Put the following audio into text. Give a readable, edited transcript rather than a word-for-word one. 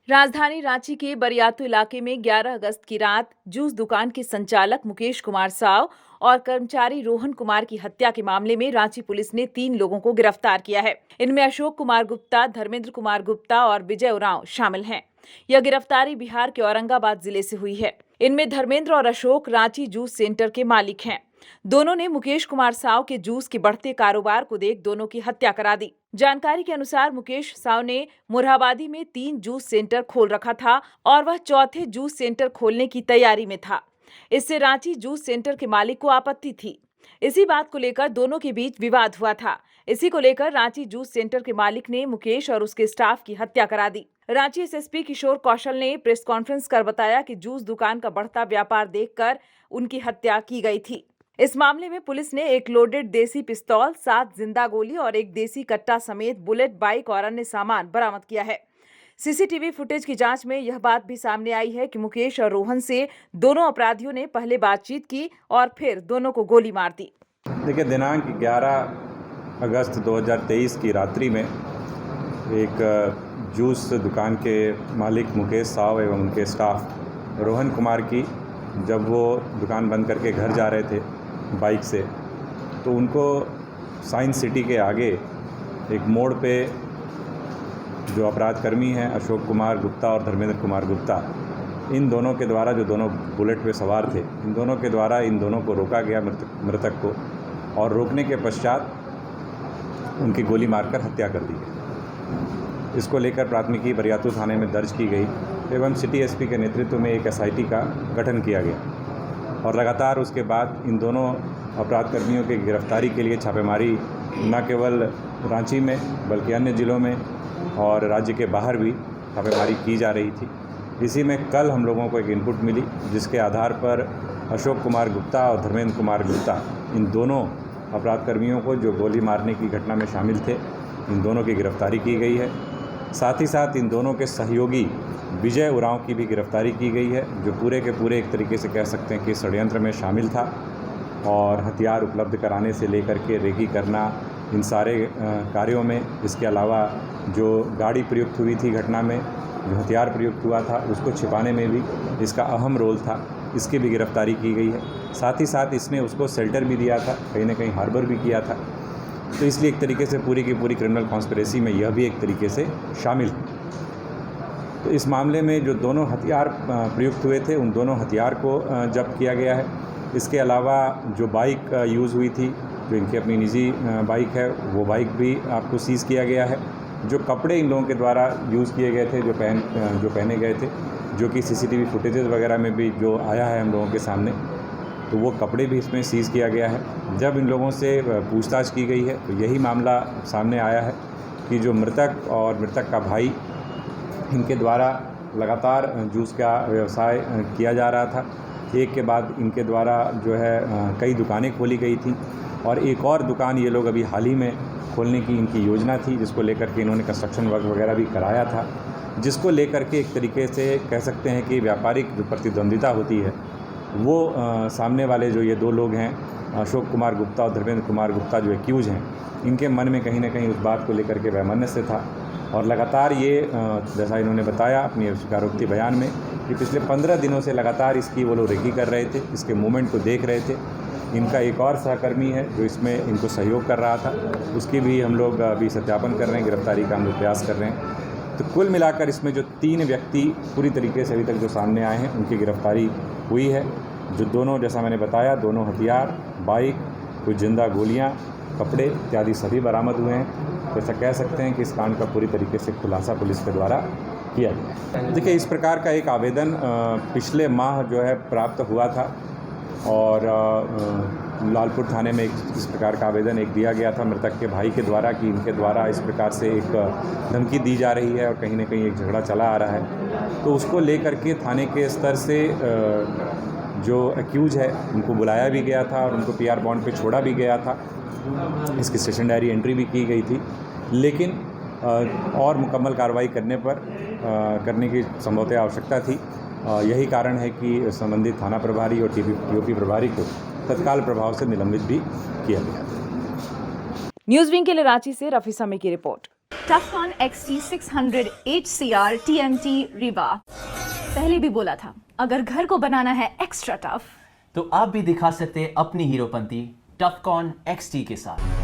राजधानी रांची के बरियातू इलाके में 11 अगस्त की रात जूस दुकान के संचालक मुकेश कुमार साव और कर्मचारी रोहन कुमार की हत्या के मामले में रांची पुलिस ने 3 लोगों को गिरफ्तार किया है। इनमें अशोक कुमार गुप्ता, धर्मेंद्र कुमार गुप्ता और विजय उरांव शामिल हैं। यह गिरफ्तारी बिहार के औरंगाबाद जिले से हुई है। इनमें धर्मेंद्र और अशोक रांची जूस सेंटर के मालिक हैं। दोनों ने मुकेश कुमार साव के जूस के बढ़ते कारोबार को देख दोनों की हत्या करा दी। जानकारी के अनुसार मुकेश साव ने मुरहाबादी में 3 जूस सेंटर खोल रखा था और वह चौथे जूस सेंटर खोलने की तैयारी में था। इससे रांची जूस सेंटर के मालिक को आपत्ति थी। इसी बात को लेकर दोनों के बीच विवाद हुआ था। इसी को लेकर रांची जूस सेंटर के मालिक ने मुकेश और उसके स्टाफ की हत्या करा दी। रांची एसएसपी किशोर कौशल ने प्रेस कॉन्फ्रेंस कर बताया कि जूस दुकान का बढ़ता व्यापार देखकर उनकी हत्या की गई थी। इस मामले में पुलिस ने एक लोडेड देसी पिस्तौल, 7 जिंदा गोली और एक देसी कट्टा समेत बुलेट, बाइक और अन्य सामान बरामद किया है। सीसीटीवी फुटेज की जांच में यह बात भी सामने आई है कि मुकेश और रोहन से दोनों अपराधियों ने पहले बातचीत की और फिर दोनों को गोली मार दी। देखिए, दिनांक 11 अगस्त 2023 की रात्रि में एक जूस दुकान के मालिक मुकेश साव एवं उनके स्टाफ रोहन कुमार की जब वो दुकान बंद करके घर जा रहे थे बाइक से, तो उनको साइंस सिटी के आगे एक मोड़ पे जो अपराधकर्मी हैं अशोक कुमार गुप्ता और धर्मेंद्र कुमार गुप्ता, इन दोनों के द्वारा, जो दोनों बुलेट पे सवार थे, इन दोनों के द्वारा इन दोनों को रोका गया, मृतक को, और रोकने के पश्चात उनकी गोली मारकर हत्या कर दी गई। इसको लेकर प्राथमिकी बरियातू थाने में दर्ज की गई एवं सिटी एसपी के नेतृत्व में एक एसआईटी का गठन किया गया और लगातार उसके बाद इन दोनों अपराधकर्मियों की गिरफ्तारी के लिए छापेमारी न केवल रांची में बल्कि अन्य ज़िलों में और राज्य के बाहर भी छापेमारी की जा रही थी। इसी में कल हम लोगों को एक इनपुट मिली, जिसके आधार पर अशोक कुमार गुप्ता और धर्मेंद्र कुमार गुप्ता, इन दोनों अपराधकर्मियों को जो गोली मारने की घटना में शामिल थे, इन दोनों की गिरफ्तारी की गई है। साथ ही साथ इन दोनों के सहयोगी विजय उरांव की भी गिरफ्तारी की गई है, जो पूरे के पूरे एक तरीके से कह सकते हैं कि षड्यंत्र में शामिल था और हथियार उपलब्ध कराने से लेकर के रेकी करना, इन सारे कार्यों में, इसके अलावा जो गाड़ी प्रयुक्त हुई थी घटना में, जो हथियार प्रयुक्त हुआ था, उसको छिपाने में भी इसका अहम रोल था, इसकी भी गिरफ्तारी की गई है। साथ ही साथ इसने उसको शेल्टर भी दिया था, कहीं ना कहीं हार्बर भी किया था। तो इसलिए एक तरीके से पूरी की पूरी क्रिमिनल कॉन्स्पिरेसी में यह भी एक तरीके से शामिल है। तो इस मामले में जो दोनों हथियार प्रयुक्त हुए थे, उन दोनों हथियार को जब्त किया गया है। इसके अलावा जो बाइक यूज़ हुई थी, जो इनकी अपनी निजी बाइक है, वो बाइक भी आपको सीज़ किया गया है। जो कपड़े इन लोगों के द्वारा यूज़ किए गए थे, जो पहने गए थे, जो कि सीसीटीवी फुटेजेस वगैरह में भी जो आया है हम लोगों के सामने, तो वो कपड़े भी इसमें सीज़ किया गया है। जब इन लोगों से पूछताछ की गई है तो यही मामला सामने आया है कि जो मृतक और मृतक का भाई, इनके द्वारा लगातार जूस का व्यवसाय किया जा रहा था। एक के बाद इनके द्वारा जो है कई दुकानें खोली गई थी और एक और दुकान ये लोग अभी हाल ही में खोलने की इनकी योजना थी, जिसको लेकर के इन्होंने कंस्ट्रक्शन वर्क वगैरह भी कराया था, जिसको लेकर के एक तरीके से कह सकते हैं कि व्यापारिक जो प्रतिद्वंदिता होती है, वो सामने वाले जो ये दो लोग हैं, अशोक कुमार गुप्ता और धर्मेंद्र कुमार गुप्ता, जो एक्यूज़ हैं, इनके मन में कहीं ना कहीं उस बात को लेकर के वैमनस्य था। और लगातार ये जैसा इन्होंने बताया अपनी स्वीकारोक्ति बयान में कि पिछले 15 दिनों से लगातार इसकी वो लोग रेकी कर रहे थे, इसके मूवमेंट को देख रहे थे। इनका एक और सहकर्मी है जो इसमें इनको सहयोग कर रहा था, उसकी भी हम लोग अभी सत्यापन कर रहे हैं, गिरफ्तारी का हम लोग प्रयास कर रहे हैं। तो कुल मिलाकर इसमें जो 3 व्यक्ति पूरी तरीके से अभी तक जो सामने आए हैं, उनकी गिरफ्तारी हुई है। जो दोनों, जैसा मैंने बताया, दोनों हथियार, बाइक, कुछ जिंदा गोलियां, कपड़े इत्यादि सभी बरामद हुए हैं। तो ऐसा कह सकते हैं कि इस कांड का पूरी तरीके से खुलासा पुलिस के द्वारा किया गया है। देखिए, इस प्रकार का एक आवेदन पिछले माह जो है प्राप्त हुआ था और लालपुर थाने में इस प्रकार का आवेदन एक दिया गया था मृतक के भाई के द्वारा कि इनके द्वारा इस प्रकार से एक धमकी दी जा रही है और कहीं ना कहीं एक झगड़ा चला आ रहा है। तो उसको लेकर के थाने के स्तर से जो एक्यूज है उनको बुलाया भी गया था और उनको पीआर बॉन्ड पे छोड़ा भी गया था। इसकी स्टेशन डायरी एंट्री भी की गई थी, लेकिन और मुकम्मल कार्रवाई करने की संभवतः आवश्यकता थी। यही कारण है कि संबंधित थाना प्रभारी और टीओपी प्रभारी को तत्काल प्रभाव से निलंबित भी किया गया। न्यूज़ विंग के लिए रांची से रफी समी की report. टफकॉन XT 600 HCR TMT Riva. पहले भी बोला था, अगर घर को बनाना है एक्स्ट्रा टफ तो आप भी दिखा सकते हैं अपनी हीरोपंती टफकॉन XT के साथ।